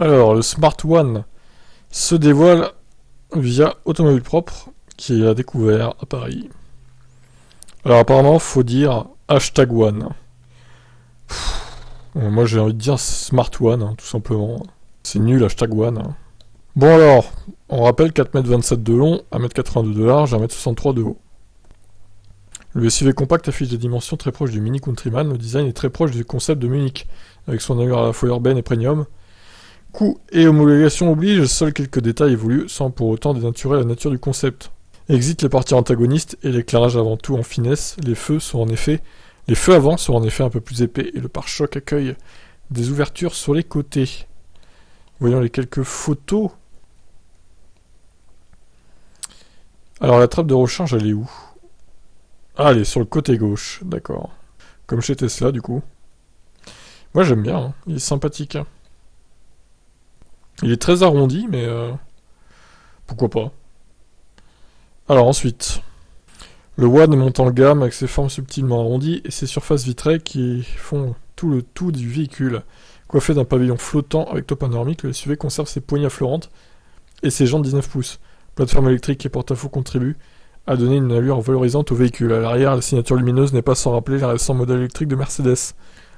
Alors, le Smart One se dévoile via Automobile Propre, qui a découvert à Paris. Alors apparemment, faut dire hashtag One. Moi j'ai envie de dire Smart One, hein, tout simplement. C'est nul, hashtag One. Hein. Bon alors, on rappelle 4,27 m de long, 1,82 m de large, 1,63 m de haut. Le SUV compact affiche des dimensions très proches du Mini Countryman, le design est très proche du concept de Munich, avec son allure à la fois urbaine et premium. Coût et homologation oblige, seuls quelques détails évoluent sans pour autant dénaturer la nature du concept. Exit les parties antagonistes et l'éclairage avant tout en finesse, les feux avant sont en effet un peu plus épais et le pare-choc accueille des ouvertures sur les côtés. Voyons les quelques photos. Alors la trappe de recharge elle est où? Ah, elle est sur le côté gauche, d'accord. Comme chez Tesla du coup. Moi j'aime bien, hein. Il est sympathique. Il est très arrondi mais pourquoi pas. Alors ensuite, le One monte en gamme avec ses formes subtilement arrondies et ses surfaces vitrées qui font tout le tout du véhicule. Coiffé d'un pavillon flottant avec toit panoramique, le SUV conserve ses poignées affleurantes et ses jantes 19 pouces. Plateforme électrique et porte-à-faux contribuent à donner une allure valorisante au véhicule. À l'arrière, la signature lumineuse n'est pas sans rappeler les récents modèles électriques de Mercedes.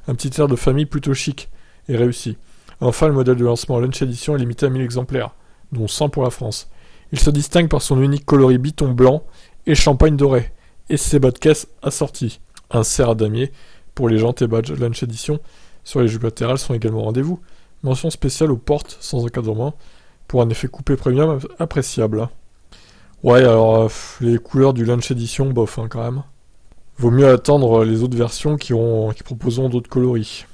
Un petit air de famille plutôt chic et réussi. Enfin, le modèle de lancement Launch Edition est limité à 1000 exemplaires, dont 100 pour la France. Il se distingue par son unique coloris biton blanc et champagne doré, et ses bas de caisse assortis. Un serre à damier pour les jantes et badges Launch Edition sur les jupes latérales sont également au rendez-vous. Mention spéciale aux portes sans encadrement pour un effet coupé premium appréciable. Ouais, alors les couleurs du Launch Edition, bof hein, quand même. Vaut mieux attendre les autres versions qui proposeront d'autres coloris.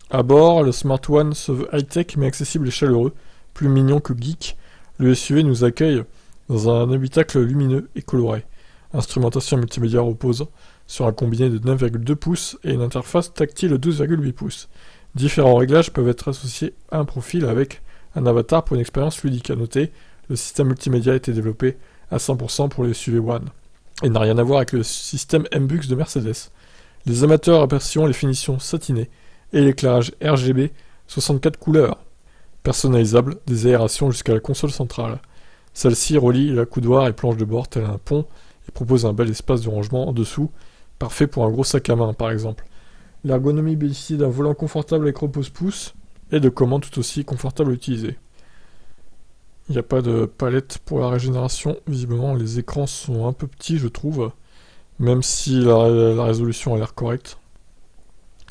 À bord, le Smart One se veut high-tech mais accessible et chaleureux, plus mignon que geek. Le SUV nous accueille dans un habitacle lumineux et coloré. Instrumentation multimédia repose sur un combiné de 9,2 pouces et une interface tactile de 12,8 pouces. Différents réglages peuvent être associés à un profil avec un avatar pour une expérience ludique. À noter, le système multimédia a été développé à 100% pour le SUV One et n'a rien à voir avec le système MBUX de Mercedes. Les amateurs apprécieront les finitions satinées et l'éclairage RGB 64 couleurs. Personnalisable, des aérations jusqu'à la console centrale. Celle-ci relie la coudoir et planche de bord tel un pont et propose un bel espace de rangement en dessous, parfait pour un gros sac à main par exemple. L'ergonomie bénéficie d'un volant confortable avec repose-pouce et de commandes tout aussi confortables à utiliser. Il n'y a pas de palette pour la régénération, visiblement les écrans sont un peu petits je trouve, même si la résolution a l'air correcte.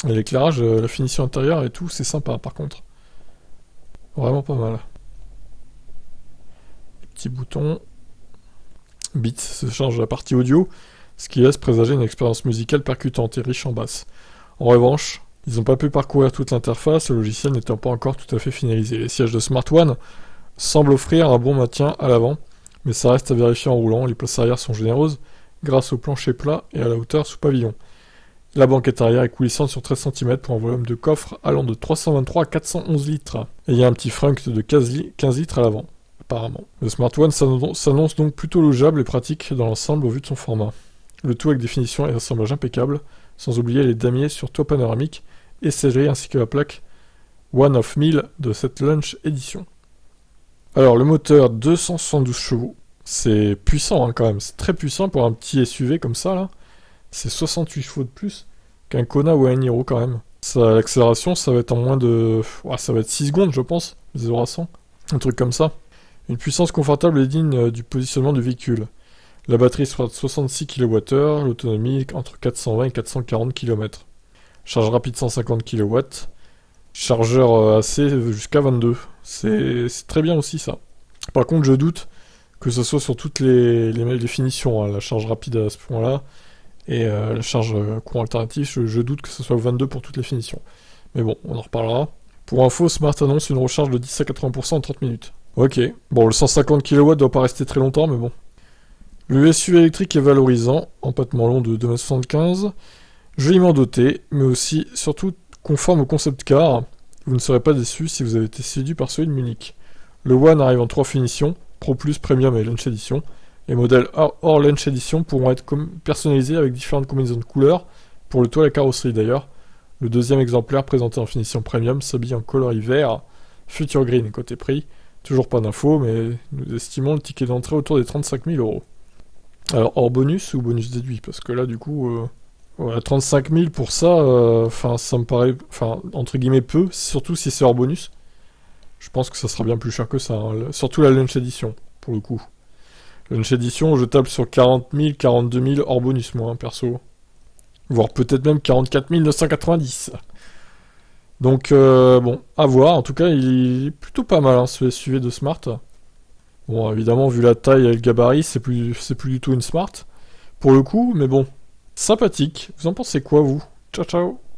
Et l'éclairage, la finition intérieure et tout, c'est sympa par contre. Vraiment pas mal. Petit bouton. Beats se change la partie audio, ce qui laisse présager une expérience musicale percutante et riche en basse. En revanche, ils n'ont pas pu parcourir toute l'interface, le logiciel n'étant pas encore tout à fait finalisé. Les sièges de Smart One semblent offrir un bon maintien à l'avant, mais ça reste à vérifier en roulant. Les places arrière sont généreuses grâce au plancher plat et à la hauteur sous pavillon. La banquette arrière est coulissante sur 13 cm pour un volume de coffre allant de 323 à 411 litres. Et il y a un petit frunk de 15 litres à l'avant, apparemment. Le Smart One s'annonce donc plutôt logeable et pratique dans l'ensemble au vu de son format. Le tout avec des finitions et assemblage impeccable, sans oublier les damiers sur toit panoramique et serré ainsi que la plaque One of 1000 de cette Launch Edition. Alors le moteur 272 chevaux, c'est puissant hein, quand même, c'est très puissant pour un petit SUV comme ça là. C'est 68 chevaux de plus qu'un Kona ou un Niro quand même. L'accélération, ça va être en moins de... ça va être 6 secondes, je pense, 0 à 100. Un truc comme ça. Une puissance confortable et digne du positionnement du véhicule. La batterie sera de 66 kWh, l'autonomie entre 420 et 440 km. Charge rapide 150 kW. Chargeur AC jusqu'à 22. C'est très bien aussi ça. Par contre, je doute que ce soit sur toutes les finitions, hein, la charge rapide à ce point-là. Et la charge courant alternatif, je doute que ce soit 22 pour toutes les finitions. Mais bon, on en reparlera. Pour info, Smart annonce une recharge de 10 à 80% en 30 minutes. Ok, bon, le 150 kW doit pas rester très longtemps, mais bon. Le SUV électrique est valorisant, empattement long de 2,75 m, joliment doté, mais aussi, surtout, conforme au concept car. Vous ne serez pas déçu si vous avez été séduit par celui de Munich. Le One arrive en 3 finitions, Pro Plus, Premium et Launch Edition. Les modèles hors Launch Edition pourront être personnalisés avec différentes combinaisons de couleurs, pour le toit et la carrosserie d'ailleurs. Le deuxième exemplaire présenté en finition premium s'habille en coloris vert, Future Green, côté prix. Toujours pas d'infos, mais nous estimons le ticket d'entrée autour des 35 000 euros. Alors, hors bonus ou bonus déduit? Parce que là, du coup, ouais, 35 000 pour ça, enfin, ça me paraît, enfin, entre guillemets, peu, surtout si c'est hors bonus. Je pense que ça sera bien plus cher que ça, hein. Surtout la Lunch Edition, pour le coup. Lunch Edition, je table sur 40 000, 42 000 hors bonus, moi, hein, perso. Voire peut-être même 44 990. Donc, bon, à voir. En tout cas, il est plutôt pas mal, hein, ce SUV de Smart. Bon, évidemment, vu la taille et le gabarit, c'est plus du tout une Smart, pour le coup, mais bon, sympathique. Vous en pensez quoi, vous? Ciao, ciao.